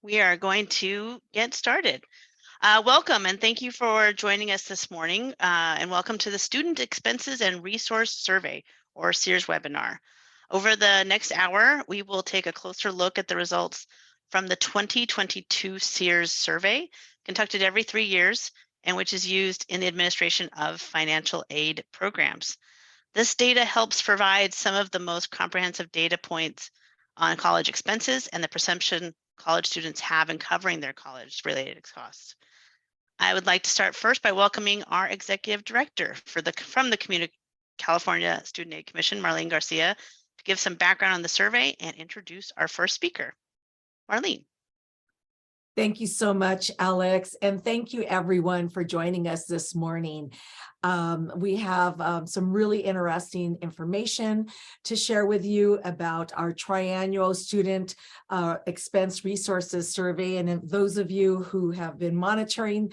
We are going to get started. Welcome and thank you for joining us this morning, and welcome to the Student Expenses and Resource Survey, or SEARS webinar. Over the next hour, we will take a closer look at the results from the 2022 SEARS survey, conducted every 3 years, and which is used in the administration of financial aid programs. This data helps provide some of the most comprehensive data points on college expenses and the perception college students have in covering their college-related costs. I would like to start first by welcoming our Executive Director from the California Student Aid Commission, Marlene Garcia, to give some background on the survey and introduce our first speaker. Marlene. Thank you so much, Alex, and thank you everyone for joining us this morning. We have some really interesting information to share with you about our triannual student expense resources survey. And those of you who have been monitoring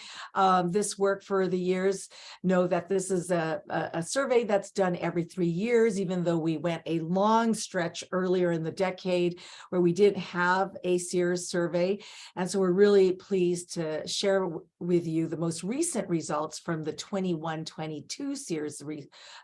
this work for the years know that this is a survey that's done every 3 years, even though we went a long stretch earlier in the decade where we didn't have a SEARS survey. And so we're really pleased to share with you the most recent results from the 21-22 SEARS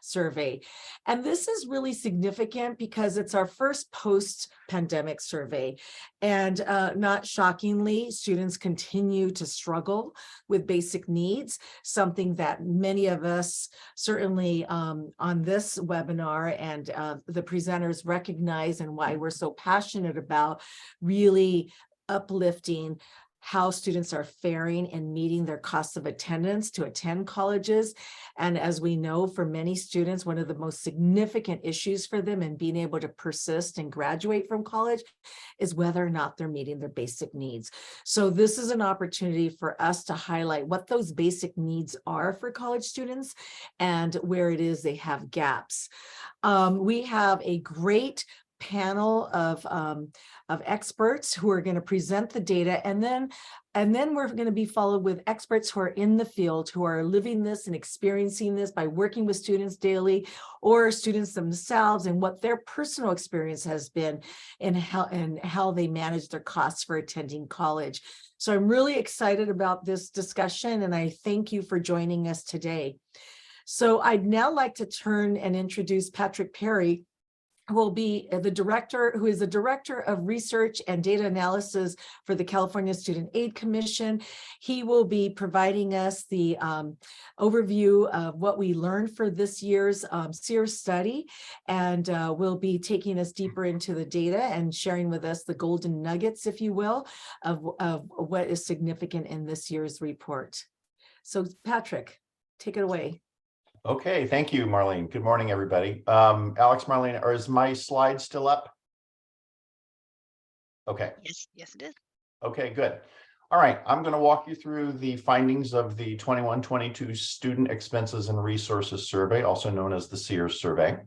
survey. And this is really significant because it's our first post-pandemic survey. And not shockingly, students continue to struggle with basic needs, something that many of us, certainly on this webinar and the presenters recognize, and why we're so passionate about really uplifting how students are faring and meeting their costs of attendance to attend colleges. And as we know, for many students, one of the most significant issues for them in being able to persist and graduate from college is whether or not they're meeting their basic needs. So this is an opportunity for us to highlight what those basic needs are for college students and where it is they have gaps. We have a great panel of experts who are going to present the data, and then we're going to be followed with experts who are in the field, who are living this and experiencing this by working with students daily, or students themselves, and what their personal experience has been and how they manage their costs for attending college. So I'm really excited about this discussion, and I thank you for joining us today. So I'd now like to turn and introduce Patrick Perry, who is the Director of Research and Data Analysis for the California Student Aid Commission. He will be providing us the overview of what we learned for this year's SEARS study, and will be taking us deeper into the data and sharing with us the golden nuggets, if you will, of what is significant in this year's report. So Patrick, take it away. Okay, thank you, Marlene. Good morning, everybody. Alex, Marlene, is my slide still up? Okay. Yes, it is. Okay, good. All right, I'm going to walk you through the findings of the 21-22 Student Expenses and Resources Survey, also known as the SEARS survey.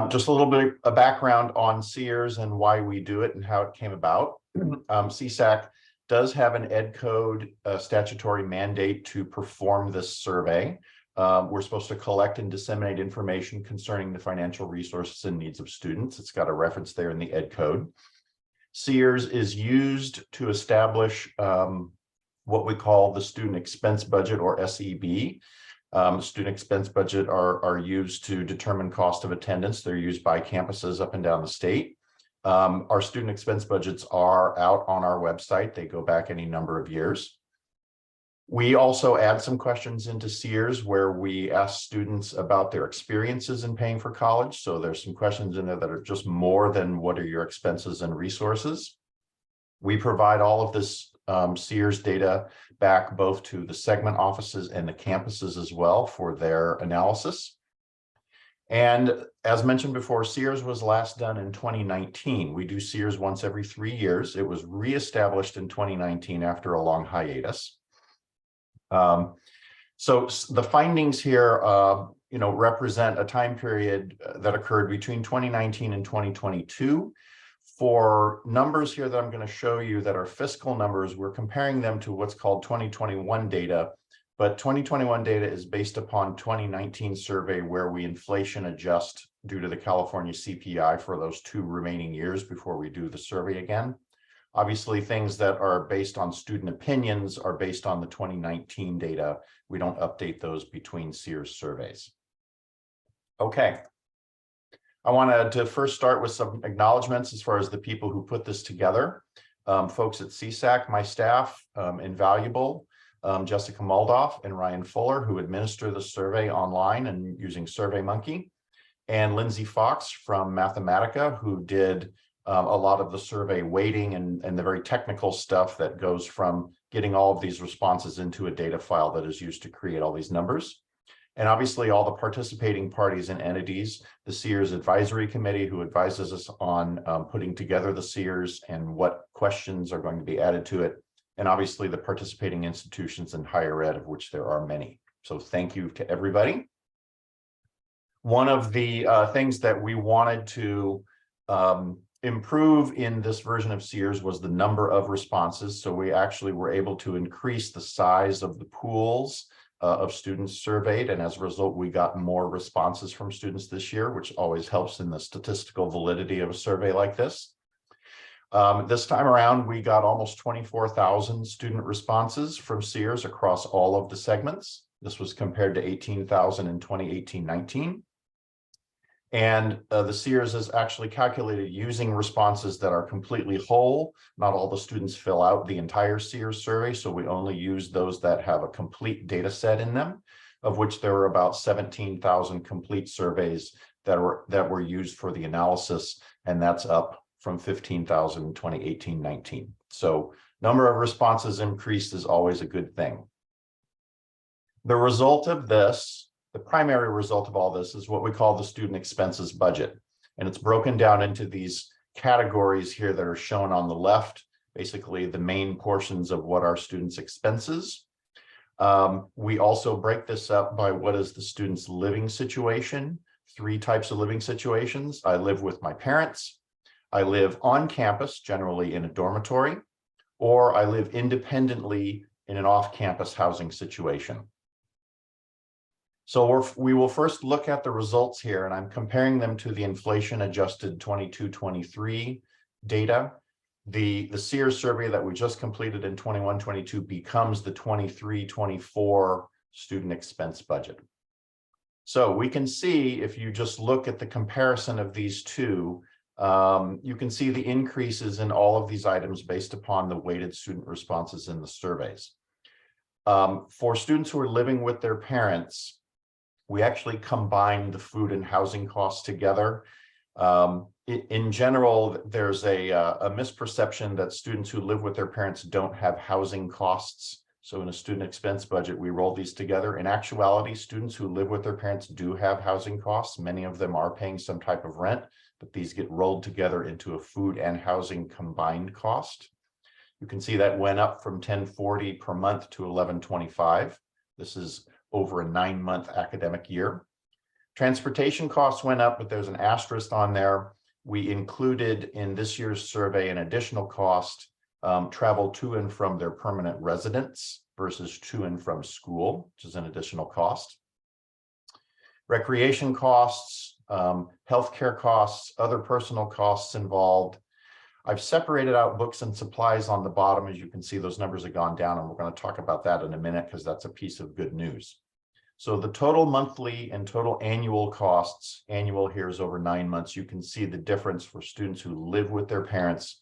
Just a little bit of background on SEARS and why we do it and how it came about. CSAC does have an ed code statutory mandate to perform this survey. We're supposed to collect and disseminate information concerning the financial resources and needs of students. It's got a reference there in the ed code. SEARS is used to establish what we call the student expense budget, or SEB. Student expense budget are used to determine cost of attendance. They're used by campuses up and down the state. Our student expense budgets are out on our website. They go back any number of years. We also add some questions into SEARS where we ask students about their experiences in paying for college. So there's some questions in there that are just more than what are your expenses and resources. We provide all of this SEARS data back both to the segment offices and the campuses as well for their analysis. And as mentioned before, SEARS was last done in 2019. We do SEARS once every 3 years. It was reestablished in 2019 after a long hiatus. So the findings here, represent a time period that occurred between 2019 and 2022. For numbers here that I'm going to show you that are fiscal numbers, we're comparing them to what's called 2021 data. But 2021 data is based upon 2019 survey where we inflation adjust due to the California CPI for those 2 remaining years before we do the survey again. Obviously, things that are based on student opinions are based on the 2019 data. We don't update those between SEARS surveys. Okay. I wanted to first start with some acknowledgments as far as the people who put this together. Folks at CSAC, my staff, invaluable, Jessica Moldoff and Ryan Fuller, who administer the survey online and using SurveyMonkey, and Lindsay Fox from Mathematica, who did a lot of the survey weighting and the very technical stuff that goes from getting all of these responses into a data file that is used to create all these numbers. And obviously all the participating parties and entities, the SEARS Advisory Committee, who advises us on putting together the SEARS and what questions are going to be added to it. And obviously the participating institutions in higher ed, of which there are many. So thank you to everybody. One of the things that we wanted to improve in this version of SEARS was the number of responses. So we actually were able to increase the size of the pools of students surveyed, and as a result, we got more responses from students this year, which always helps in the statistical validity of a survey like this. This time around, we got almost 24,000 student responses from SEARS across all of the segments. This was compared to 18,000 in 2018-19. And the SEARS is actually calculated using responses that are completely whole. Not all the students fill out the entire SEARS survey, so we only use those that have a complete data set in them, of which there were about 17,000 complete surveys that were used for the analysis, and that's up from 15,000 in 2018-19. So number of responses increased is always a good thing. The result of this, the primary result of all this, is what we call the student expenses budget. And it's broken down into these categories here that are shown on the left, basically the main portions of what our students' expenses. We also break this up by what is the student's living situation. 3 types of living situations. I live with my parents, I live on campus, generally in a dormitory, or I live independently in an off-campus housing situation. So we will first look at the results here, and I'm comparing them to the inflation-adjusted 22-23 data. The SEARS survey that we just completed in 21-22 becomes the 23-24 student expense budget. So we can see, if you just look at the comparison of these two, you can see the increases in all of these items based upon the weighted student responses in the surveys. For students who are living with their parents, we actually combine the food and housing costs together. In general, there's a misperception that students who live with their parents don't have housing costs. So in a student expense budget, we roll these together. In actuality, students who live with their parents do have housing costs. Many of them are paying some type of rent, but these get rolled together into a food and housing combined cost. You can see that went up from $10.40 per month to $11.25. This is over a 9-month academic year. Transportation costs went up, but there's an asterisk on there. We included in this year's survey an additional cost, travel to and from their permanent residence versus to and from school, which is an additional cost. Recreation costs, healthcare costs, other personal costs involved. I've separated out books and supplies on the bottom. As you can see, those numbers have gone down, and we're going to talk about that in a minute because that's a piece of good news. So the total monthly and total annual costs, annual here is over 9 months. You can see the difference for students who live with their parents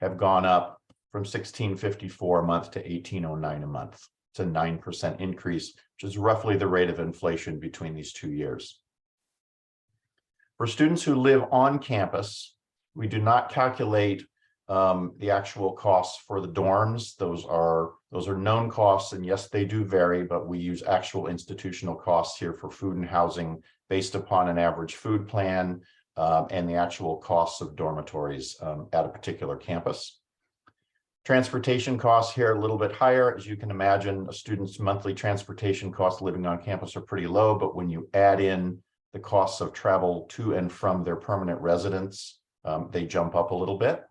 have gone up from $16.54 a month to $18.09 a month. It's a 9% increase, which is roughly the rate of inflation between these 2 years. For students who live on campus, we do not calculate the actual costs for the dorms. Those are known costs, and yes, they do vary, but we use actual institutional costs here for food and housing based upon an average food plan and the actual costs of dormitories at a particular campus. Transportation costs here a little bit higher. As you can imagine, a student's monthly transportation costs living on campus are pretty low, but when you add in the costs of travel to and from their permanent residence, they jump up a little bit.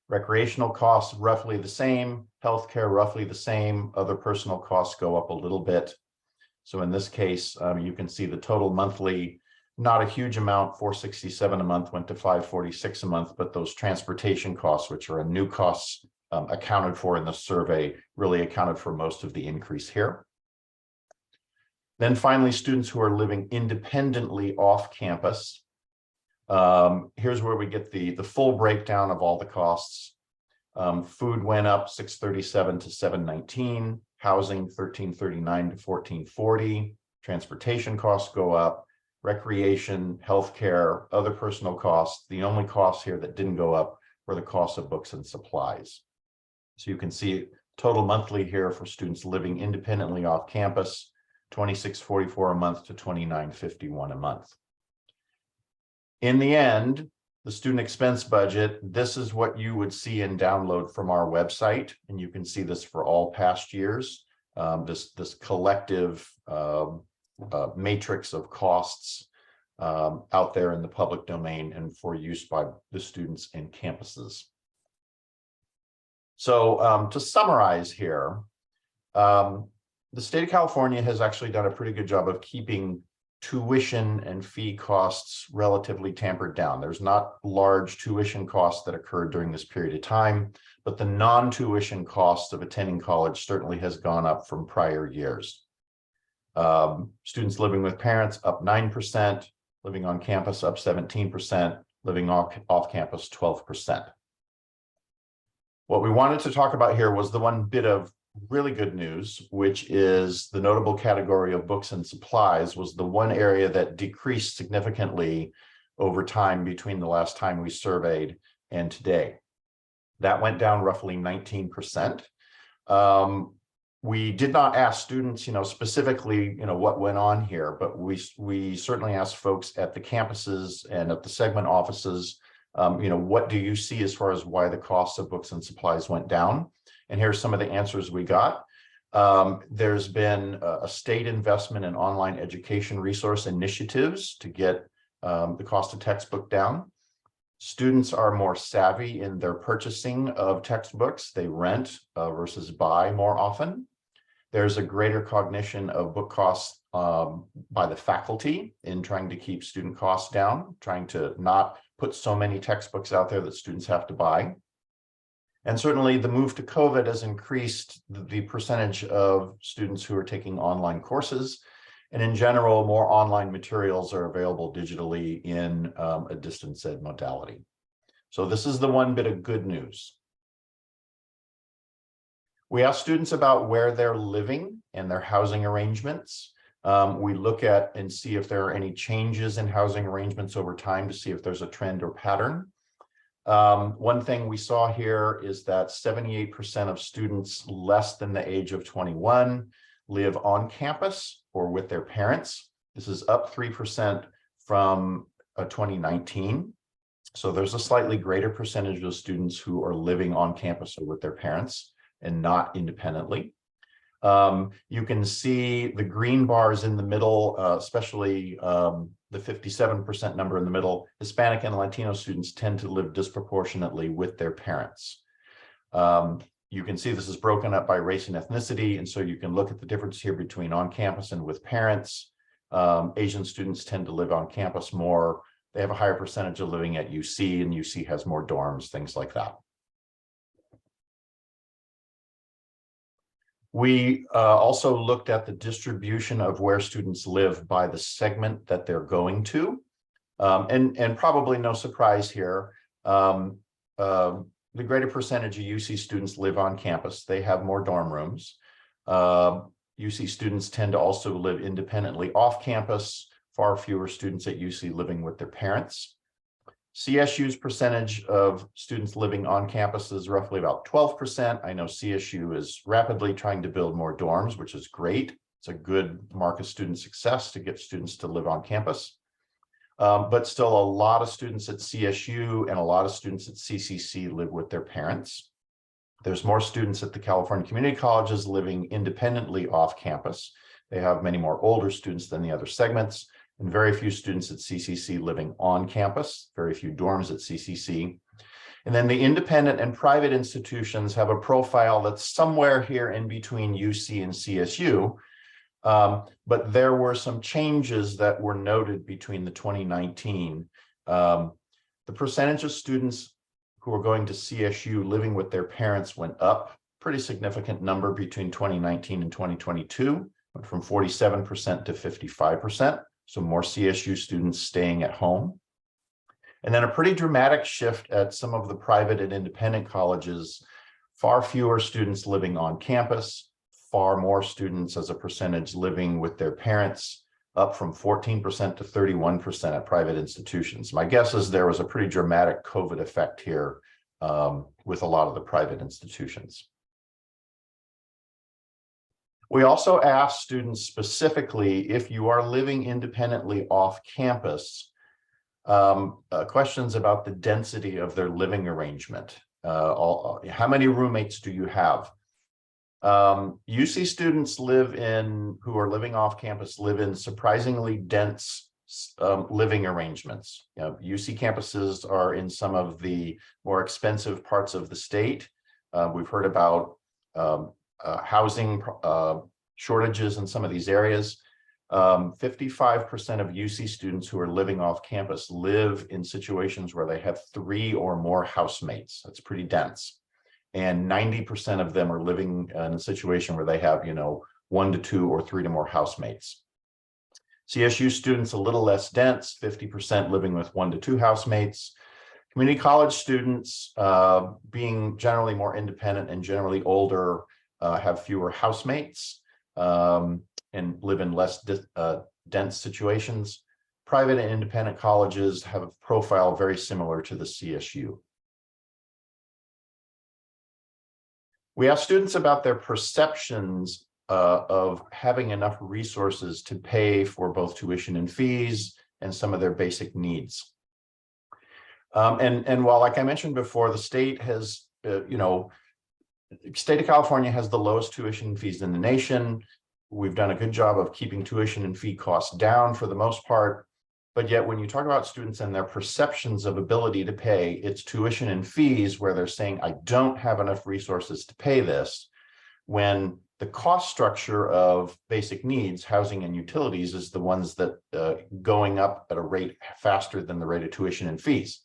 Recreational costs roughly the same, healthcare roughly the same, other personal costs go up a little bit. So in this case, you can see the total monthly not a huge amount, $467 a month went to $546 a month, but those transportation costs, which are a new costs accounted for in the survey, really accounted for most of the increase here. Then finally, students who are living independently off campus. Here's where we get the full breakdown of all the costs. Food went up $637 to $719, housing $1339 to $1440, transportation costs go up, recreation, healthcare, other personal costs. The only costs here that didn't go up were the cost of books and supplies. So you can see total monthly here for students living independently off campus, $26.44 a month to $29.51 a month. In the end, the student expense budget, this is what you would see and download from our website. And you can see this for all past years, this collective matrix of costs out there in the public domain and for use by the students and campuses. So to summarize here, the state of California has actually done a pretty good job of keeping tuition and fee costs relatively tampered down. There's not large tuition costs that occurred during this period of time, but the non-tuition costs of attending college certainly has gone up from prior years. Students living with parents up 9%, living on campus up 17%, living off campus 12%. What we wanted to talk about here was the one bit of really good news, which is the notable category of books and supplies was the one area that decreased significantly over time between the last time we surveyed and today. That went down roughly 19%. We did not ask students, specifically, what went on here, but we certainly asked folks at the campuses and at the segment offices, what do you see as far as why the cost of books and supplies went down? And here's some of the answers we got. There's been a state investment in online education resource initiatives to get the cost of textbook down. Students are more savvy in their purchasing of textbooks. They rent versus buy more often. There's a greater cognition of book costs by the faculty in trying to keep student costs down, trying to not put so many textbooks out there that students have to buy. And certainly the move to COVID has increased the percentage of students who are taking online courses. And in general, more online materials are available digitally in a distance ed modality. So this is the one bit of good news. We ask students about where they're living and their housing arrangements. We look at and see if there are any changes in housing arrangements over time to see if there's a trend or pattern. One thing we saw here is that 78% of students less than the age of 21 live on campus or with their parents. This is up 3% from 2019. So there's a slightly greater percentage of students who are living on campus or with their parents and not independently. You can see the green bars in the middle, especially the 57% number in the middle. Hispanic and Latino students tend to live disproportionately with their parents. You can see this is broken up by race and ethnicity, and so you can look at the difference here between on campus and with parents. Asian students tend to live on campus more. They have a higher percentage of living at UC, and UC has more dorms, things like that. We also looked at the distribution of where students live by the segment that they're going to. And probably no surprise here, the greater percentage of UC students live on campus. They have more dorm rooms. UC students tend to also live independently off campus, far fewer students at UC living with their parents. CSU's percentage of students living on campus is roughly about 12%. I know CSU is rapidly trying to build more dorms, which is great. It's a good mark of student success to get students to live on campus. But still a lot of students at CSU and a lot of students at CCC live with their parents. There's more students at the California community colleges living independently off campus. They have many more older students than the other segments, and very few students at CCC living on campus, very few dorms at CCC. And then the independent and private institutions have a profile that's somewhere here in between UC and CSU. But there were some changes that were noted between the 2019. The percentage of students who are going to CSU living with their parents went up, pretty significant number between 2019 and 2022, went from 47% to 55%. So more CSU students staying at home. And then a pretty dramatic shift at some of the private and independent colleges, far fewer students living on campus, far more students as a percentage living with their parents, up from 14% to 31% at private institutions. My guess is there was a pretty dramatic COVID effect here with a lot of the private institutions. We also asked students specifically, if you are living independently off campus, questions about the density of their living arrangement. How many roommates do you have? UC students who are living off campus live in surprisingly dense living arrangements. UC campuses are in some of the more expensive parts of the state. We've heard about housing shortages in some of these areas. 55% of UC students who are living off campus live in situations where they have 3 or more housemates. That's pretty dense. And 90% of them are living in a situation where they have, 1 to 2 or 3 to more housemates. CSU students a little less dense, 50% living with 1 to 2 housemates. Community college students, being generally more independent and generally older, have fewer housemates and live in less dense situations. Private and independent colleges have a profile very similar to the CSU. We asked students about their perceptions of having enough resources to pay for both tuition and fees and some of their basic needs. And while, like I mentioned before, the state has, state of California has the lowest tuition and fees in the nation. We've done a good job of keeping tuition and fee costs down for the most part. But yet when you talk about students and their perceptions of ability to pay, it's tuition and fees where they're saying, I don't have enough resources to pay this, when the cost structure of basic needs, housing and utilities, is the ones that going up at a rate faster than the rate of tuition and fees.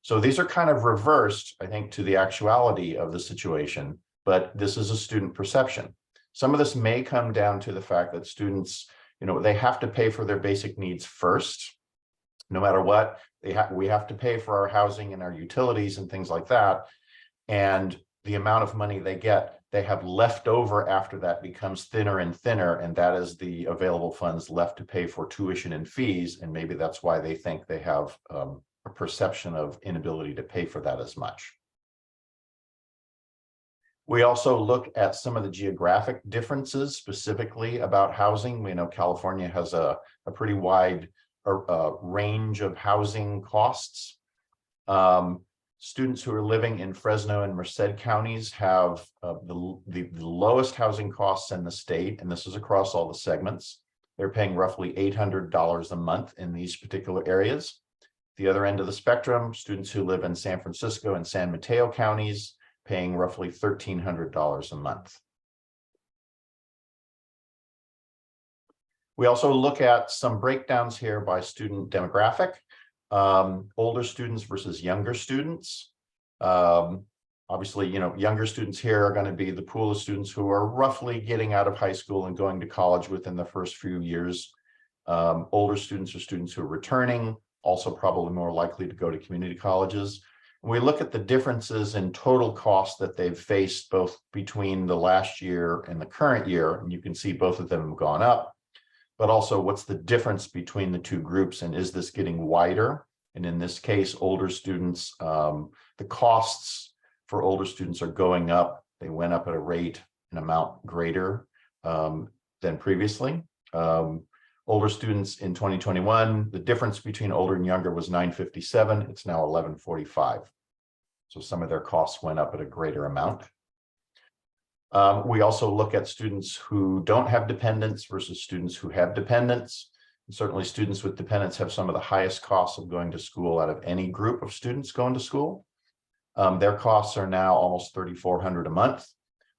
So these are kind of reversed, I think, to the actuality of the situation, but this is a student perception. Some of this may come down to the fact that students, they have to pay for their basic needs first. No matter what, we have to pay for our housing and our utilities and things like that. And the amount of money they get, they have left over after that becomes thinner and thinner. And that is the available funds left to pay for tuition and fees. And maybe that's why they think they have a perception of inability to pay for that as much. We also look at some of the geographic differences specifically about housing. We know California has a pretty wide range of housing costs. Students who are living in Fresno and Merced counties have the lowest housing costs in the state, and this is across all the segments. They're paying roughly $800 a month in these particular areas. The other end of the spectrum, students who live in San Francisco and San Mateo counties, paying roughly $1,300 a month. We also look at some breakdowns here by student demographic, older students versus younger students. Obviously, younger students here are going to be the pool of students who are roughly getting out of high school and going to college within the first few years. Older students are students who are returning, also probably more likely to go to community colleges. And we look at the differences in total costs that they've faced both between the last year and the current year, and you can see both of them have gone up. But also, what's the difference between the two groups, and is this getting wider? And in this case, older students, the costs for older students are going up. They went up at a rate, an amount greater than previously. Older students in 2021, the difference between older and younger was $957. It's now $1,145. So some of their costs went up at a greater amount. We also look at students who don't have dependents versus students who have dependents. And certainly students with dependents have some of the highest costs of going to school out of any group of students going to school. Their costs are now almost $3,400 a month,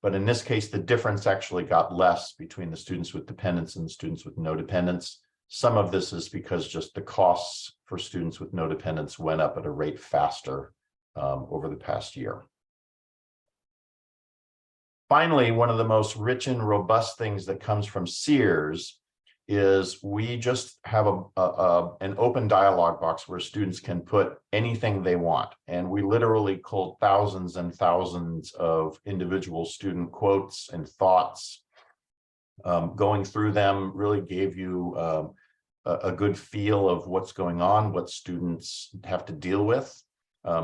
But in this case, the difference actually got less between the students with dependents and the students with no dependents. Some of this is because just the costs for students with no dependents went up at a rate faster over the past year. Finally, one of the most rich and robust things that comes from SEARS is we just have an open dialogue box where students can put anything they want. And we literally culled thousands and thousands of individual student quotes and thoughts. Going through them really gave you a good feel of what's going on, what students have to deal with.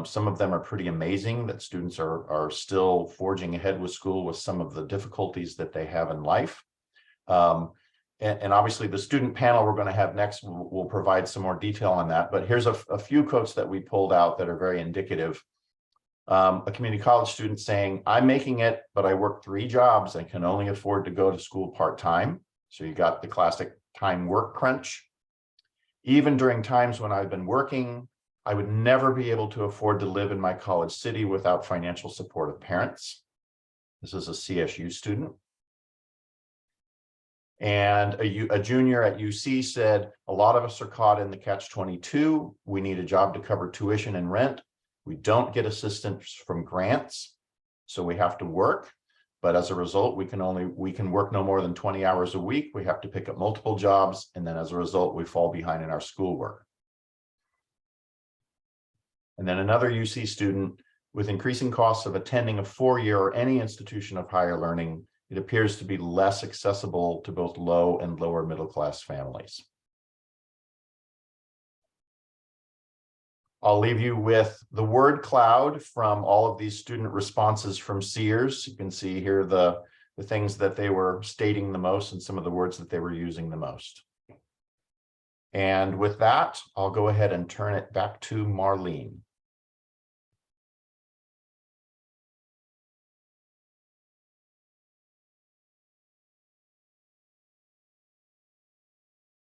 Some of them are pretty amazing, that students are still forging ahead with school with some of the difficulties that they have in life. And obviously the student panel we're going to have next will provide some more detail on that. But here's a few quotes that we pulled out that are very indicative. A community college student saying, "I'm making it, but I work 3 jobs and can only afford to go to school part-time." So you got the classic time work crunch. "Even during times when I've been working, I would never be able to afford to live in my college city without financial support of parents." This is a CSU student. And a junior at UC said, "A lot of us are caught in the catch-22. We need a job to cover tuition and rent. We don't get assistance from grants, so we have to work. But as a result, we can work no more than 20 hours a week. We have to pick up multiple jobs, and then as a result, we fall behind in our schoolwork." And then another UC student, "With increasing costs of attending a 4-year or any institution of higher learning, it appears to be less accessible to both low and lower middle class families." I'll leave you with the word cloud from all of these student responses from SEARS. You can see here the things that they were stating the most and some of the words that they were using the most. And with that, I'll go ahead and turn it back to Marlene.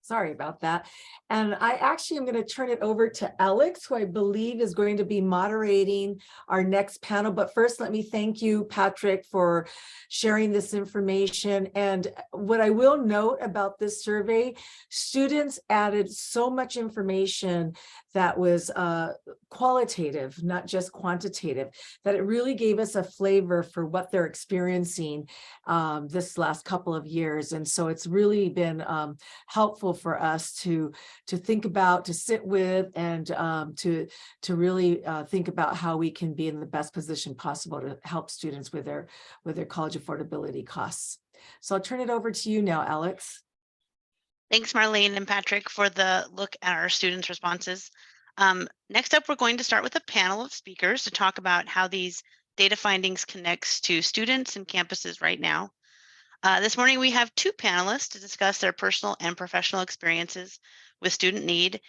Sorry about that. And I actually am going to turn it over to Alex, who I believe is going to be moderating our next panel. But first, let me thank you, Patrick, for sharing this information. And what I will note about this survey, students added so much information that was qualitative, not just quantitative, that it really gave us a flavor for what they're experiencing this last couple of years. And so it's really been helpful for us to think about, to sit with, and to really think about how we can be in the best position possible to help students with their college affordability costs. So I'll turn it over to you now, Alex. Thanks, Marlene and Patrick, for the look at our students' responses. Next up, we're going to start with a panel of speakers to talk about how these data findings connects to students and campuses right now. This morning, we have 2 panelists to discuss their personal and professional experiences with student need.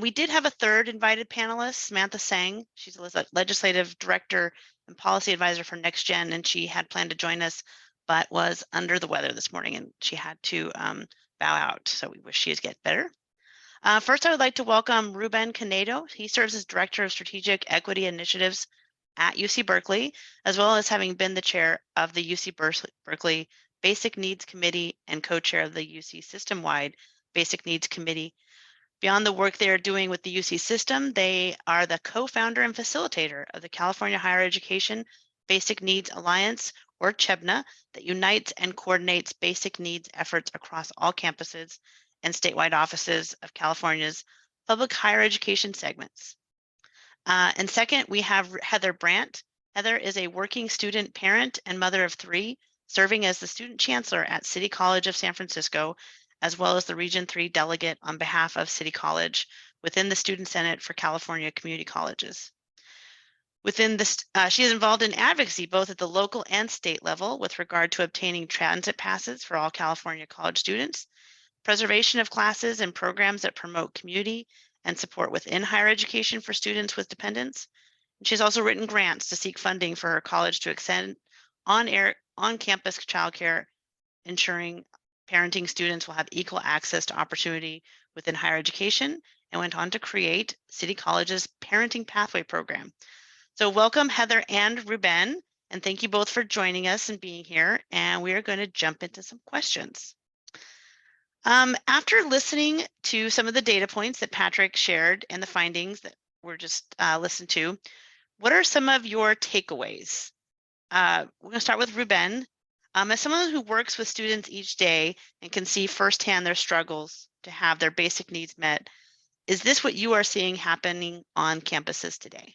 We did have a third invited panelist, Samantha Sang. She's a legislative director and policy advisor for NextGen, and she had planned to join us, but was under the weather this morning, and she had to bow out. So we wish she'd get better. First, I would like to welcome Ruben Canedo. He serves as Director of Strategic Equity Initiatives at UC Berkeley, as well as having been the chair of the UC Berkeley Basic Needs Committee and co-chair of the UC System-wide Basic Needs Committee. Beyond the work they are doing with the UC system, they are the co-founder and facilitator of the California Higher Education Basic Needs Alliance, or CHEBNA, that unites and coordinates basic needs efforts across all campuses and statewide offices of California's public higher education segments. And second, we have Heather Brandt. Heather is a working student parent and mother of 3, serving as the student chancellor at City College of San Francisco, as well as the Region 3 delegate on behalf of City College within the Student Senate for California Community Colleges. Within this, she is involved in advocacy both at the local and state level with regard to obtaining transit passes for all California college students, preservation of classes and programs that promote community and support within higher education for students with dependents. And she's also written grants to seek funding for her college to extend on-campus childcare, ensuring parenting students will have equal access to opportunity within higher education, and went on to create City College's Parenting Pathway Program. So welcome, Heather and Ruben, And thank you both for joining us and being here. And we are going to jump into some questions. After listening to some of the data points that Patrick shared and the findings that were just listened to, what are some of your takeaways? We're going to start with Ruben. As someone who works with students each day and can see firsthand their struggles to have their basic needs met, is this what you are seeing happening on campuses today?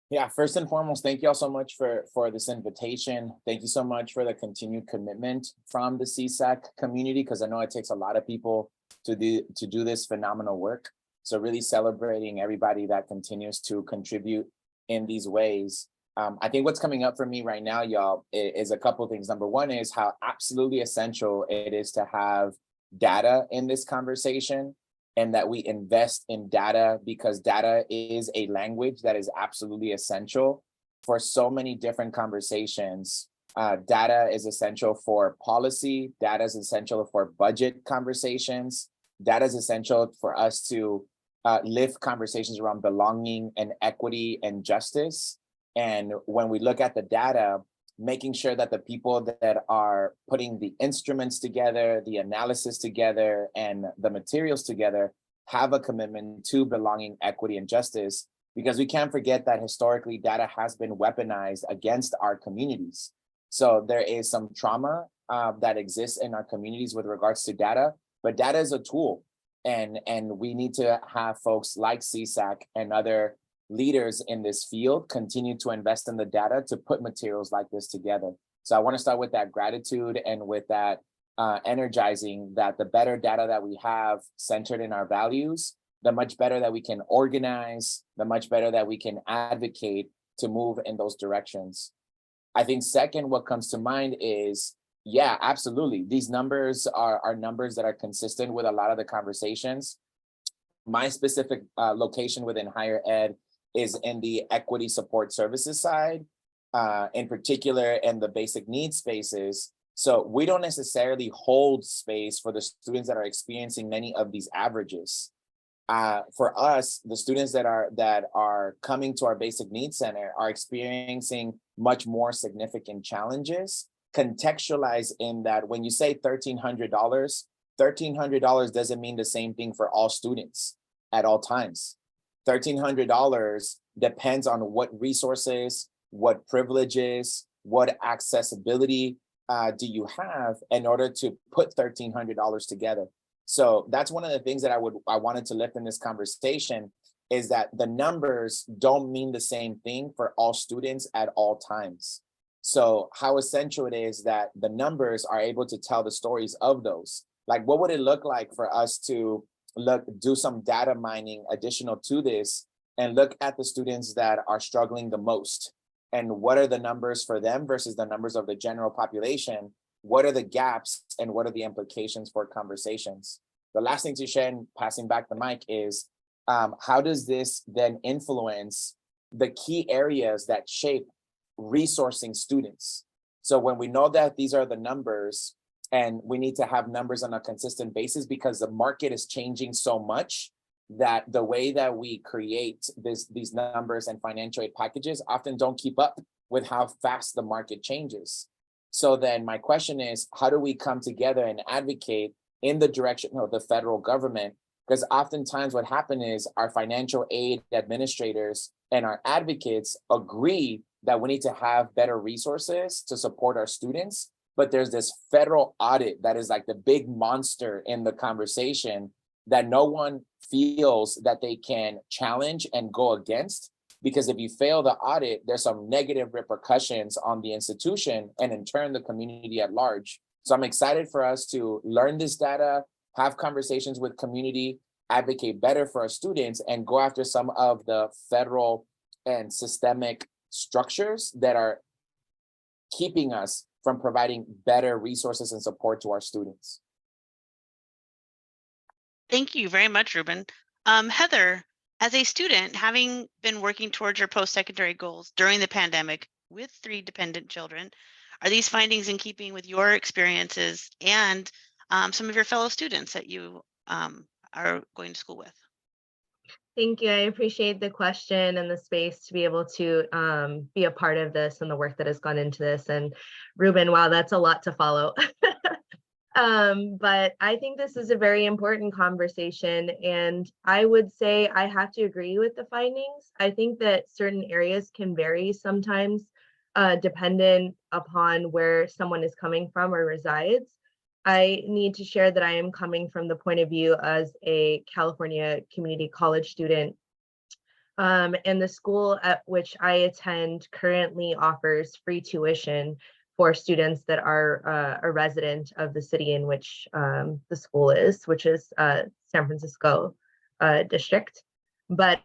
Yeah, first and foremost, thank you all so much for this invitation. Thank you so much for the continued commitment from the CSAC community, because I know it takes a lot of people to do this phenomenal work. So really celebrating everybody that continues to contribute in these ways. I think what's coming up for me right now, y'all, is a couple of things. Number one is how absolutely essential it is to have data in this conversation, and that we invest in data, because data is a language that is absolutely essential for so many different conversations. Data is essential for policy, data is essential for budget conversations, data is essential for us to lift conversations around belonging and equity and justice. And when we look at the data, making sure that the people that are putting the instruments together, the analysis together, and the materials together have a commitment to belonging, equity, and justice, because we can't forget that historically data has been weaponized against our communities. So there is some trauma that exists in our communities with regards to data, but data is a tool. And we need to have folks like CSAC and other leaders in this field continue to invest in the data to put materials like this together. So I want to start with that gratitude and with that energizing, that the better data that we have centered in our values, the much better that we can organize, the much better that we can advocate to move in those directions. I think second, what comes to mind is, yeah, absolutely. These numbers are numbers that are consistent with a lot of the conversations. My specific location within higher ed is in the equity support services side, in particular in the basic needs spaces. So we don't necessarily hold space for the students that are experiencing many of these averages. For us, the students that are coming to our basic needs center are experiencing much more significant challenges, contextualized in that when you say $1,300, $1,300 doesn't mean the same thing for all students at all times. $1,300 depends on what resources, what privileges, what accessibility do you have in order to put $1,300 together. So that's one of the things that I wanted to lift in this conversation, is that the numbers don't mean the same thing for all students at all times. So how essential it is that the numbers are able to tell the stories of those. Like, what would it look like for us to do some data mining additional to this and look at the students that are struggling the most, and what are the numbers for them versus the numbers of the general population? What are the gaps and what are the implications for conversations? The last thing to share, and passing back the mic, is how does this then influence the key areas that shape resourcing students? So when we know that these are the numbers, and we need to have numbers on a consistent basis, because the market is changing so much that the way that we create these numbers and financial aid packages often don't keep up with how fast the market changes. So then my question is, how do we come together and advocate in the direction of the federal government? Because oftentimes what happens is our financial aid administrators and our advocates agree that we need to have better resources to support our students, but there's this federal audit that is like the big monster in the conversation that no one feels that they can challenge and go against, because if you fail the audit, there's some negative repercussions on the institution and in turn the community at large. So I'm excited for us to learn this data, have conversations with community, advocate better for our students, and go after some of the federal and systemic structures that are keeping us from providing better resources and support to our students. Thank you very much, Ruben. Heather, as a student, having been working towards your post-secondary goals during the pandemic with 3 dependent children, are these findings in keeping with your experiences and some of your fellow students that you are going to school with? Thank you. I appreciate the question and the space to be able to be a part of this and the work that has gone into this. And Ruben, wow, that's a lot to follow. But I think this is a very important conversation. And I would say I have to agree with the findings. I think that certain areas can vary sometimes dependent upon where someone is coming from or resides. I need to share that I am coming from the point of view as a California community college student. And the school at which I attend currently offers free tuition for students that are a resident of the city in which the school is, which is San Francisco district. But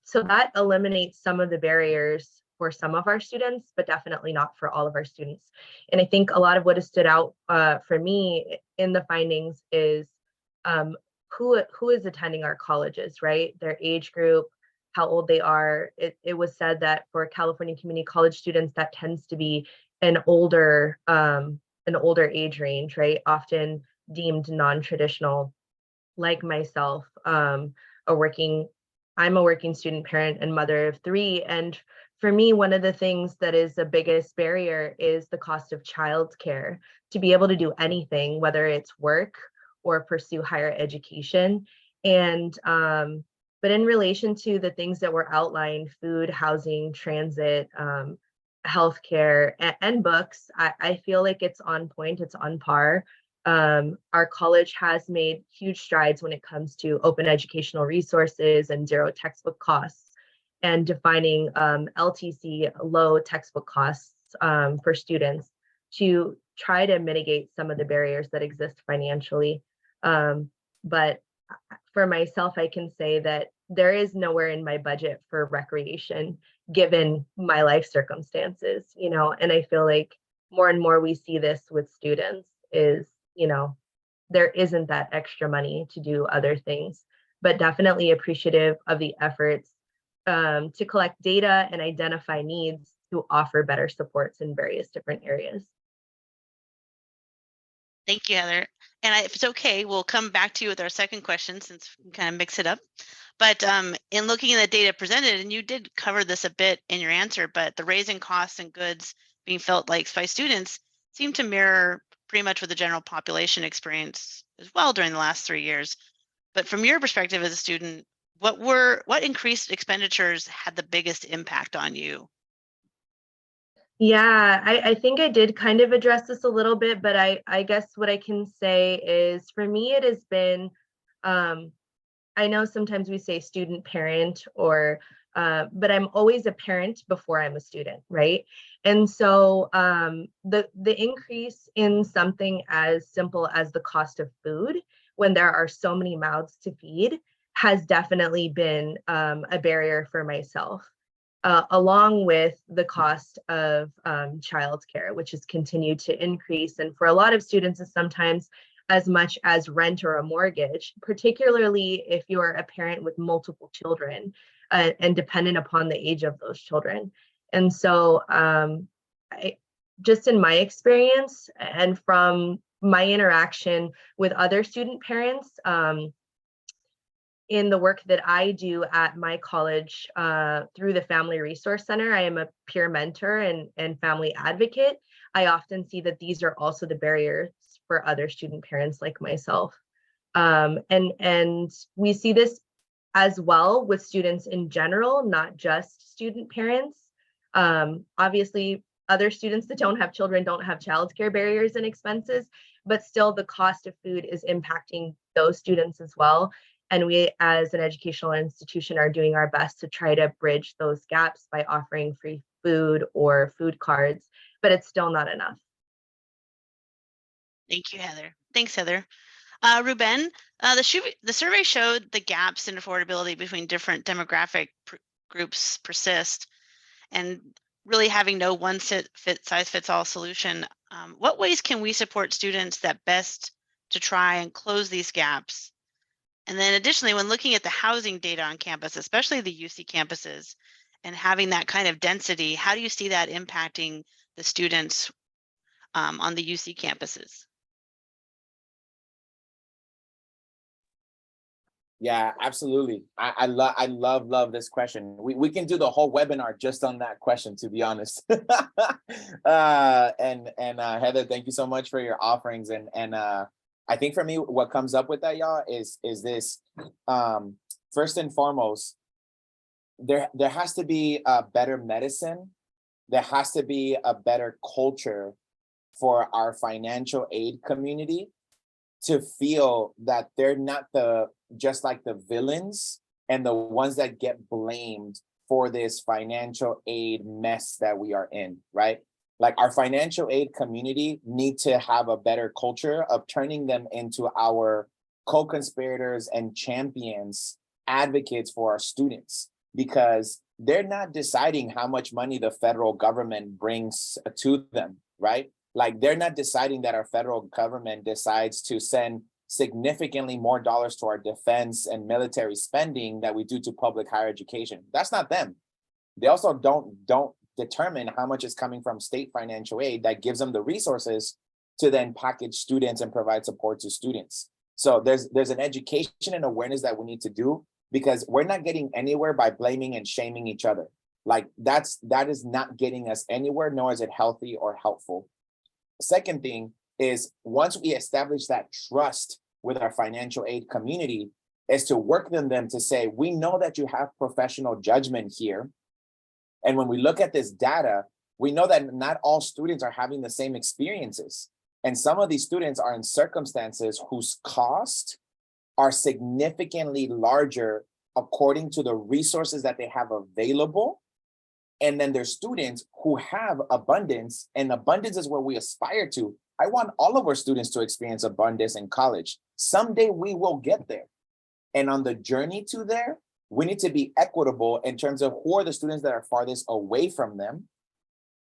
so that eliminates some of the barriers for some of our students, but definitely not for all of our students. And I think a lot of what has stood out for me in the findings is who is attending our colleges, right? Their age group, how old they are. It was said that for California community college students, that tends to be an older age range, right? Often deemed non-traditional, like myself, I'm a working student parent and mother of 3. And for me, one of the things that is the biggest barrier is the cost of childcare to be able to do anything, whether it's work or pursue higher education. And but in relation to the things that were outlined, food, housing, transit, healthcare, and books, I feel like it's on point, it's on par. Our college has made huge strides when it comes to open educational resources and zero textbook costs, and defining LTC, low textbook costs, for students to try to mitigate some of the barriers that exist financially. But for myself, I can say that there is nowhere in my budget for recreation, given my life circumstances, and I feel like more and more we see this with students is, there isn't that extra money to do other things, but definitely appreciative of the efforts to collect data and identify needs to offer better supports in various different areas. Thank you, Heather. And if it's okay, we'll come back to you with our second question since we kind of mix it up. But in looking at the data presented, and you did cover this a bit in your answer, but the raising costs and goods being felt like by students seem to mirror pretty much what the general population experienced as well during the last 3 years. But from your perspective as a student, what increased expenditures had the biggest impact on you? Yeah, I think I did kind of address this a little bit, but I guess what I can say is for me, it has been, I know sometimes we say student parent or, but I'm always a parent before I'm a student, right? And so the increase in something as simple as the cost of food, when there are so many mouths to feed, has definitely been a barrier for myself. Along with the cost of childcare, which has continued to increase. And for a lot of students, it's sometimes as much as rent or a mortgage, particularly if you are a parent with multiple children and dependent upon the age of those children. And so just in my experience and from my interaction with other student parents, in the work that I do at my college through the Family Resource Center, I am a peer mentor and family advocate. I often see that these are also the barriers for other student parents like myself. And we see this as well with students in general, not just student parents. Obviously, other students that don't have children don't have childcare barriers and expenses, but still the cost of food is impacting those students as well. And we, as an educational institution, are doing our best to try to bridge those gaps by offering free food or food cards, but it's still not enough. Thank you, Heather. Thanks, Heather. Ruben, the survey showed the gaps in affordability between different demographic groups persist, and really having no one size fits all solution. What ways can we support students that best to try and close these gaps? And then additionally, when looking at the housing data on campus, especially the UC campuses, and having that kind of density, how do you see that impacting the students on the UC campuses? Yeah, absolutely. I love this question. We can do the whole webinar just on that question, to be honest. And Heather, thank you so much for your offerings. And I think for me, what comes up with that, y'all, is this. First and foremost, there has to be a better medicine. There has to be a better culture for our financial aid community to feel that they're not just like the villains and the ones that get blamed for this financial aid mess that we are in, right? Like our financial aid community need to have a better culture of turning them into our co-conspirators and champions, advocates for our students, because they're not deciding how much money the federal government brings to them, right? Like they're not deciding that our federal government decides to send significantly more dollars to our defense and military spending that we do to public higher education. That's not them. They also don't determine how much is coming from state financial aid that gives them the resources to then package students and provide support to students. So there's an education and awareness that we need to do, because we're not getting anywhere by blaming and shaming each other. Like that is not getting us anywhere, nor is it healthy or helpful. Second thing is, once we establish that trust with our financial aid community, is to work with them to say, we know that you have professional judgment here. And when we look at this data, we know that not all students are having the same experiences. And some of these students are in circumstances whose cost are significantly larger according to the resources that they have available. And then there's students who have abundance, and abundance is what we aspire to. I want all of our students to experience abundance in college. Someday we will get there. And on the journey to there, we need to be equitable in terms of who are the students that are farthest away from them,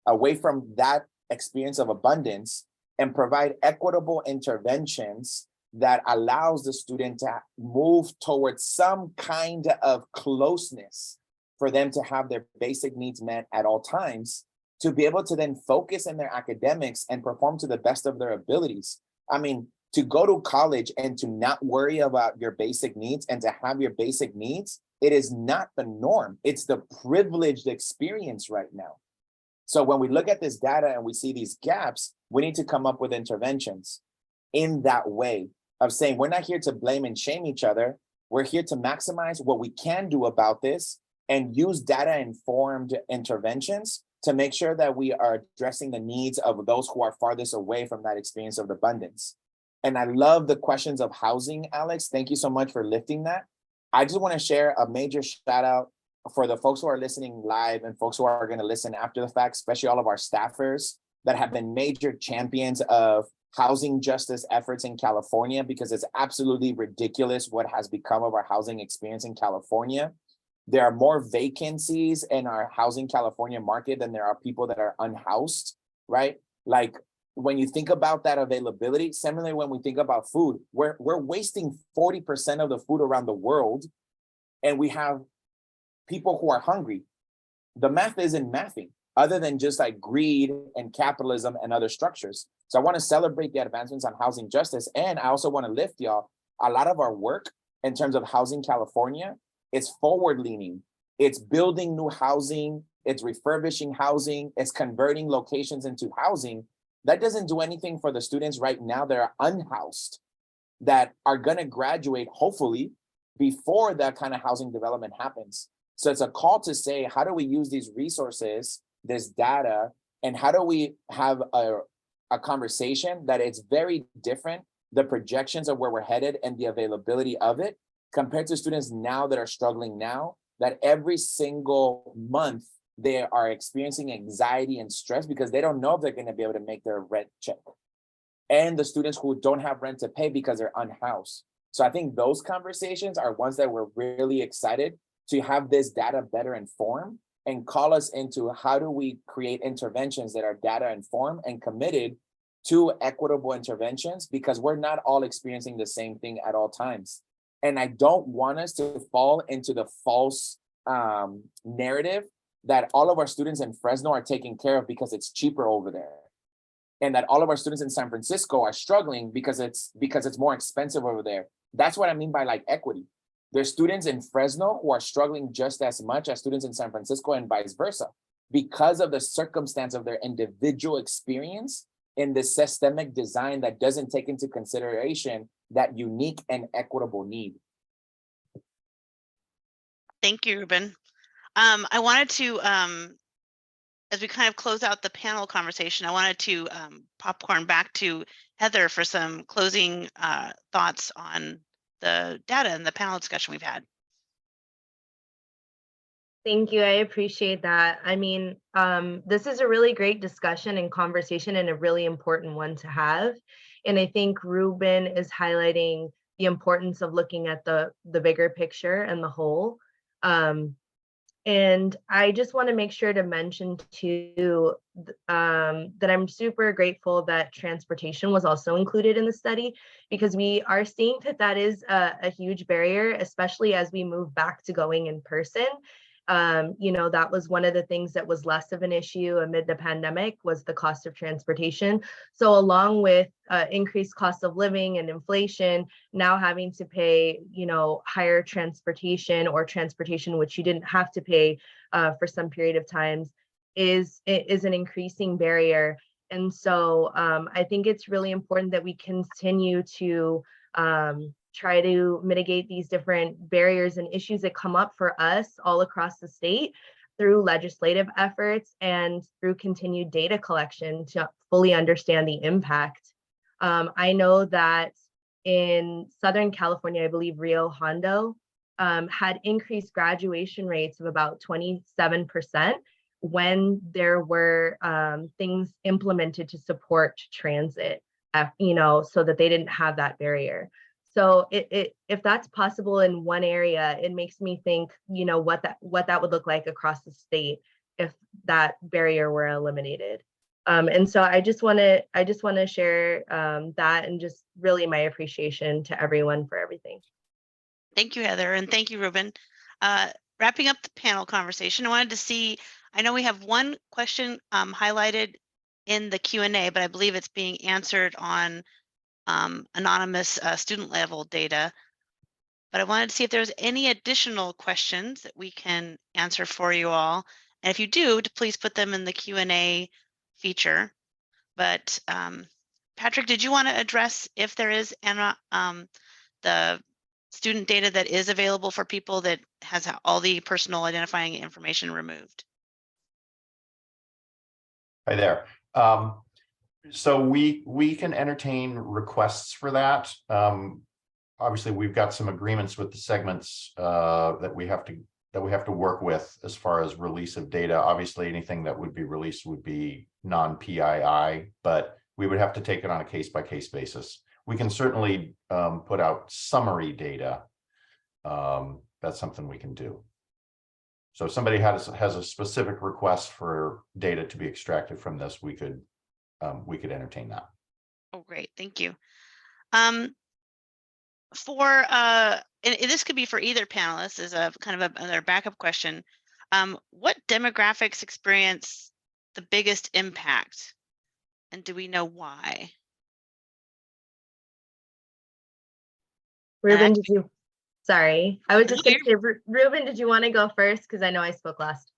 away from that experience of abundance, and provide equitable interventions that allows the student to move towards some kind of closeness for them to have their basic needs met at all times, to be able to then focus in their academics and perform to the best of their abilities. I mean, to go to college and to not worry about your basic needs and to have your basic needs, it is not the norm. It's the privileged experience right now. So when we look at this data and we see these gaps, we need to come up with interventions in that way of saying, we're not here to blame and shame each other. We're here to maximize what we can do about this and use data-informed interventions to make sure that we are addressing the needs of those who are farthest away from that experience of abundance. And I love the questions of housing, Alex. Thank you so much for lifting that. I just want to share a major shout out for the folks who are listening live and folks who are going to listen after the fact, especially all of our staffers that have been major champions of housing justice efforts in California, because it's absolutely ridiculous what has become of our housing experience in California. There are more vacancies in our housing California market than there are people that are unhoused, right? Like when you think about that availability, similarly, when we think about food, we're wasting 40% of the food around the world, and we have people who are hungry. The math isn't mathing, other than just like greed and capitalism and other structures. So I want to celebrate the advancements on housing justice. And I also want to lift y'all, a lot of our work in terms of housing California, it's forward leaning. It's building new housing. It's refurbishing housing. It's converting locations into housing. That doesn't do anything for the students right now that are unhoused, that are going to graduate, hopefully, before that kind of housing development happens. So it's a call to say, how do we use these resources, this data, and how do we have a conversation that it's very different, the projections of where we're headed and the availability of it, compared to students now that are struggling now, that every single month they are experiencing anxiety and stress because they don't know if they're going to be able to make their rent check. And the students who don't have rent to pay because they're unhoused. So I think those conversations are ones that we're really excited to have this data better informed and call us into how do we create interventions that are data informed and committed to equitable interventions, because we're not all experiencing the same thing at all times. And I don't want us to fall into the false narrative that all of our students in Fresno are taken care of because it's cheaper over there. And that all of our students in San Francisco are struggling because it's more expensive over there. That's what I mean by like equity. There's students in Fresno who are struggling just as much as students in San Francisco and vice versa because of the circumstance of their individual experience in the systemic design that doesn't take into consideration that unique and equitable need. Thank you, Ruben. I wanted to, as we kind of close out the panel conversation, I wanted to popcorn back to Heather for some closing thoughts on the data and the panel discussion we've had. Thank you. I appreciate that. I mean, this is a really great discussion and conversation and a really important one to have. And I think Ruben is highlighting the importance of looking at the bigger picture and the whole. And I just want to make sure to mention too that I'm super grateful that transportation was also included in the study, because we are seeing that that is a huge barrier, especially as we move back to going in person. You know, that was one of the things that was less of an issue amid the pandemic, was the cost of transportation. So along with increased cost of living and inflation, now having to pay, you know, higher transportation or transportation which you didn't have to pay for some period of times is an increasing barrier. And so I think it's really important that we continue to try to mitigate these different barriers and issues that come up for us all across the state through legislative efforts and through continued data collection to fully understand the impact. I know that in Southern California, I believe Rio Hondo had increased graduation rates of about 27% when there were things implemented to support transit, you know, so that they didn't have that barrier. So if that's possible in one area, it makes me think, you know, what that would look like across the state if that barrier were eliminated. And so I just want to share that, and just really my appreciation to everyone for everything. Thank you, Heather, and thank you, Ruben. Wrapping up the panel conversation, I wanted to see, I know we have one question highlighted in the Q&A, but I believe it's being answered on anonymous student level data. But I wanted to see if there's any additional questions that we can answer for you all. And if you do, please put them in the Q&A feature. But Patrick, did you want to address if there is the student data that is available for people that has all the personal identifying information removed? Hi there. So we can entertain requests for that. Obviously, we've got some agreements with the segments that we have to work with as far as release of data. Obviously, anything that would be released would be non-PII, but we would have to take it on a case-by-case basis. We can certainly put out summary data. That's something we can do. So if somebody has a specific request for data to be extracted from this, we could entertain that. Oh, great, thank you. And this could be for either panelist as a kind of another backup question. What demographics experience the biggest impact, and do we know why? Ruben, sorry, I was just going to say, Ruben, did you want to go first? Because I know I spoke last.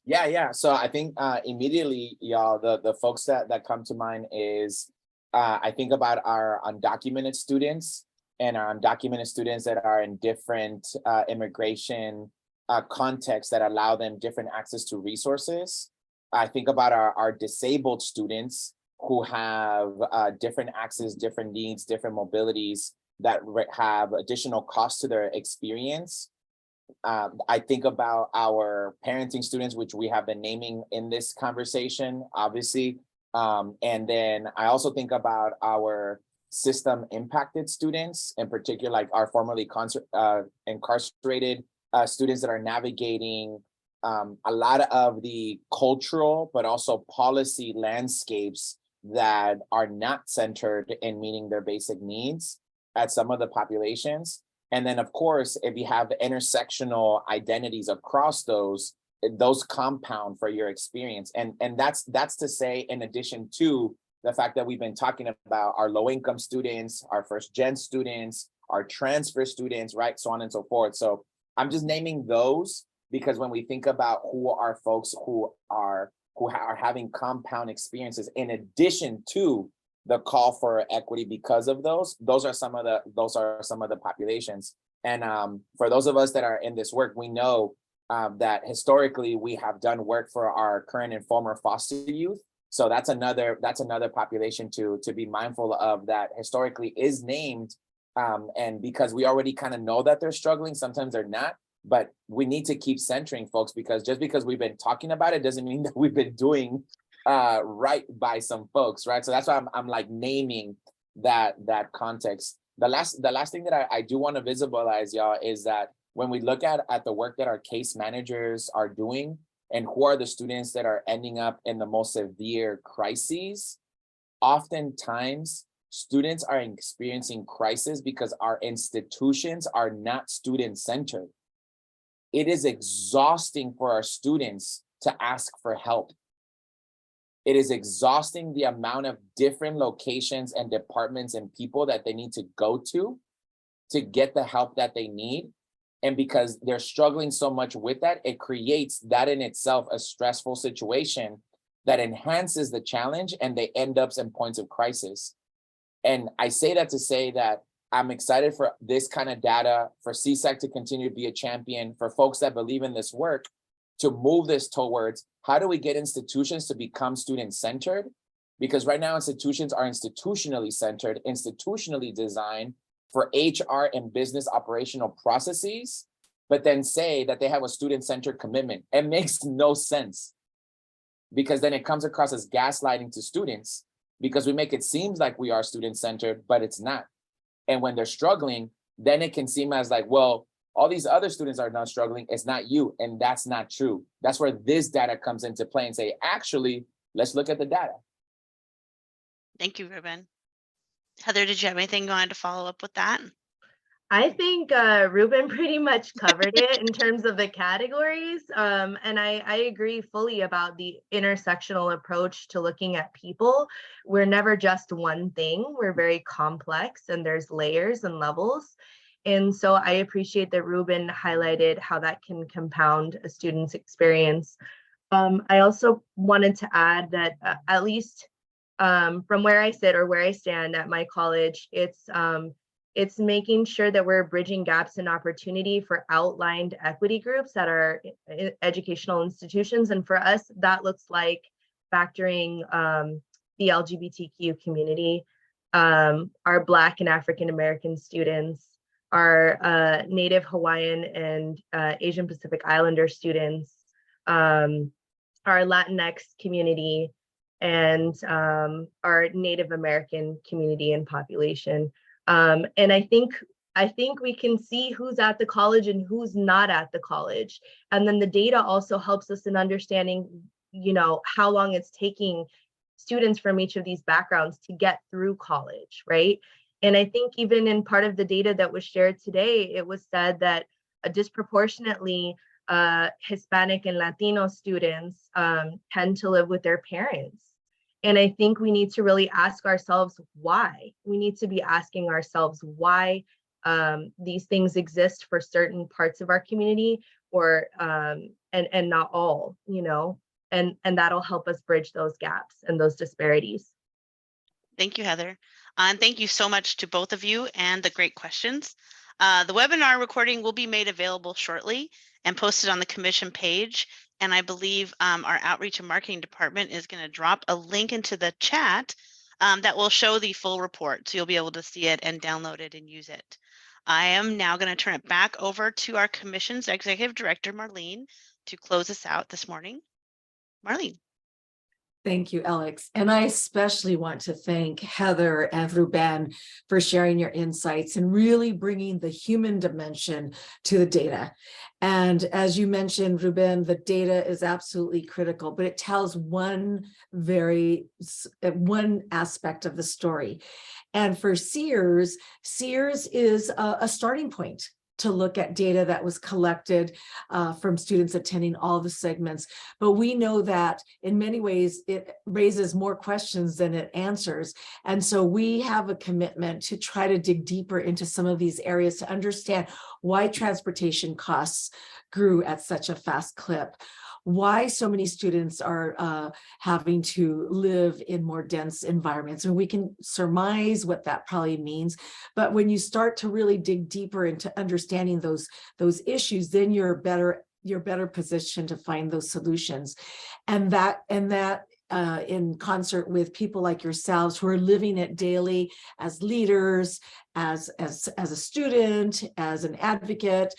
Yeah. So I think immediately, y'all, the folks that come to mind is I think about our undocumented students and our undocumented students that are in different immigration contexts that allow them different access to resources. I think about our disabled students who have different access, different needs, different mobilities that have additional costs to their experience. I think about our parenting students, which we have been naming in this conversation, obviously. And then I also think about our system impacted students, in particular, like our formerly incarcerated students that are navigating a lot of the cultural, but also policy landscapes that are not centered in meeting their basic needs at some of the populations. And then, of course, if you have intersectional identities across those compound for your experience. And that's to say, in addition to the fact that we've been talking about our low-income students, our first-gen students, our transfer students, right? So on and so forth. So I'm just naming those because when we think about who are folks who are having compound experiences in addition to the call for equity because of those are some of the populations. And for those of us that are in this work, we know that historically we have done work for our current and former foster youth. So that's another population to be mindful of that historically is named. And because we already kind of know that they're struggling, sometimes they're not, but we need to keep centering folks, because just because we've been talking about it doesn't mean that we've been doing right by some folks, right? So that's why I'm like naming that context. The last thing that I do want to visualize, y'all, is that when we look at the work that our case managers are doing and who are the students that are ending up in the most severe crises, oftentimes students are experiencing crisis because our institutions are not student-centered. It is exhausting for our students to ask for help. It is exhausting the amount of different locations and departments and people that they need to go to get the help that they need. And because they're struggling so much with that, it creates that in itself a stressful situation that enhances the challenge, and they end up in points of crisis. And I say that to say that I'm excited for this kind of data, for CSAC to continue to be a champion, for folks that believe in this work to move this towards how do we get institutions to become student-centered? Because right now institutions are institutionally centered, institutionally designed for HR and business operational processes, but then say that they have a student-centered commitment. It makes no sense, because then it comes across as gaslighting to students, because we make it seem like we are student-centered, but it's not. And when they're struggling, then it can seem as like, well, all these other students are not struggling, it's not you. And that's not true. That's where this data comes into play and say, actually, let's look at the data. Thank you, Ruben. Heather, did you have anything you wanted to follow up with that? I think Ruben pretty much covered it in terms of the categories. And I agree fully about the intersectional approach to looking at people. We're never just one thing. We're very complex, and there's layers and levels. And so I appreciate that Ruben highlighted how that can compound a student's experience. I also wanted to add that at least from where I sit or where I stand at my college, it's making sure that we're bridging gaps in opportunity for outlined equity groups at our educational institutions. And for us, that looks like factoring the LGBTQ community, our Black and African American students, our Native Hawaiian and Asian Pacific Islander students, our Latinx community, and our Native American community and population. And I think we can see who's at the college and who's not at the college. And then the data also helps us in understanding, how long it's taking students from each of these backgrounds to get through college, right? And I think even in part of the data that was shared today, it was said that disproportionately Hispanic and Latino students tend to live with their parents. And I think we need to really ask ourselves why. We need to be asking ourselves why these things exist for certain parts of our community, or and not all, and that'll help us bridge those gaps and those disparities. Thank you, Heather. And thank you so much to both of you and the great questions. The webinar recording will be made available shortly and posted on the commission page. And I believe our outreach and marketing department is going to drop a link into the chat that will show the full report. So you'll be able to see it and download it and use it. I am now going to turn it back over to our commission's executive director, Marlene, to close us out this morning. Marlene. Thank you, Alex. And I especially want to thank Heather and Ruben for sharing your insights and really bringing the human dimension to the data. And as you mentioned, Ruben, the data is absolutely critical, but it tells one aspect of the story. And for SEARS, SEARS is a starting point. to look at data that was collected from students attending all the segments. But we know that in many ways, it raises more questions than it answers. And so we have a commitment to try to dig deeper into some of these areas to understand why transportation costs grew at such a fast clip, why so many students are having to live in more dense environments. And we can surmise what that probably means. But when you start to really dig deeper into understanding those issues, then you're better positioned to find those solutions. And that in concert with people like yourselves who are living it daily as leaders, as a student, as an advocate.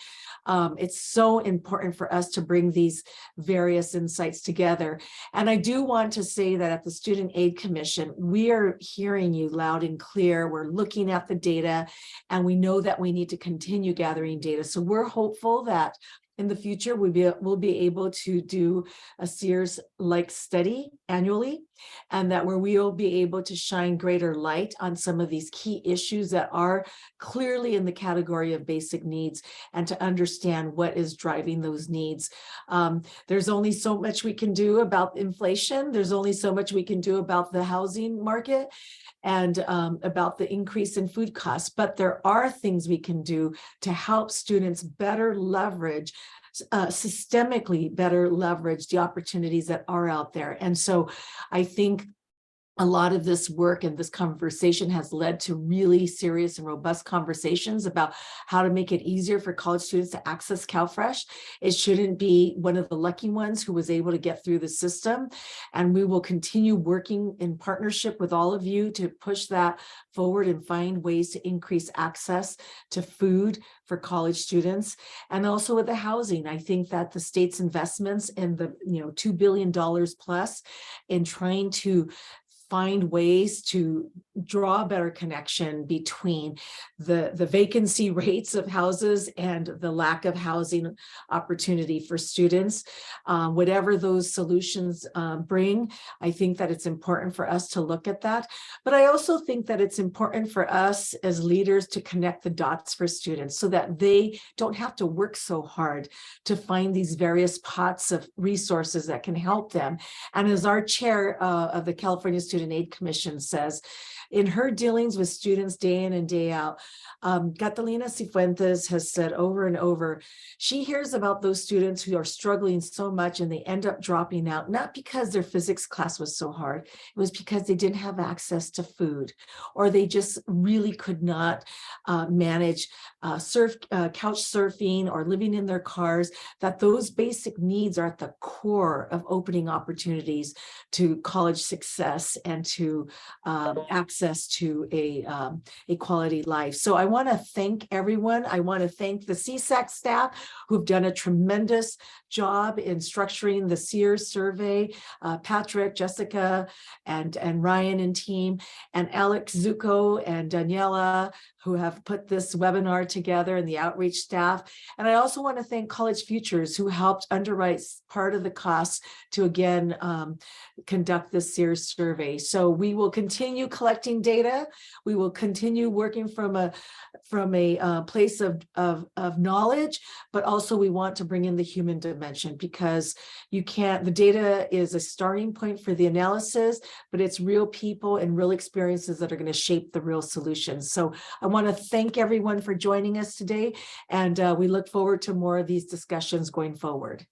It's so important for us to bring these various insights together. And I do want to say that at the Student Aid Commission, we are hearing you loud and clear. We're looking at the data, and we know that we need to continue gathering data. So we're hopeful that in the future, we'll be able to do a SEARS-like study annually, and that where we'll be able to shine greater light on some of these key issues that are clearly in the category of basic needs, and to understand what is driving those needs. There's only so much we can do about inflation. There's only so much we can do about the housing market and about the increase in food costs. But there are things we can do to help students better leverage, systemically better leverage the opportunities that are out there. And so I think a lot of this work and this conversation has led to really serious and robust conversations about how to make it easier for college students to access CalFresh. It shouldn't be one of the lucky ones who was able to get through the system. And we will continue working in partnership with all of you to push that forward and find ways to increase access to food for college students. And also with the housing, I think that the state's investments in the $2 billion plus in trying to find ways to draw a better connection between the vacancy rates of houses and the lack of housing opportunity for students. Whatever those solutions bring, I think that it's important for us to look at that. But I also think that it's important for us as leaders to connect the dots for students so that they don't have to work so hard to find these various pots of resources that can help them. And as our chair of the California Student Aid Commission says, in her dealings with students day in and day out, Catalina Cifuentes has said over and over, she hears about those students who are struggling so much and they end up dropping out, not because their physics class was so hard, it was because they didn't have access to food, or they just really could not manage couch surfing or living in their cars, that those basic needs are at the core of opening opportunities to college success and to access to a quality life. So I want to thank everyone. I want to thank the CSAC staff who've done a tremendous job in structuring the SEARS survey, Patrick, Jessica, and Ryan and team, and Alex Zuko and Daniela, who have put this webinar together, and the outreach staff. And I also want to thank College Futures, who helped underwrite part of the costs to again conduct this SEARS survey. So we will continue collecting data. We will continue working from a place of knowledge, but also we want to bring in the human dimension, because the data is a starting point for the analysis, but it's real people and real experiences that are going to shape the real solutions. So I want to thank everyone for joining us today, and we look forward to more of these discussions going forward.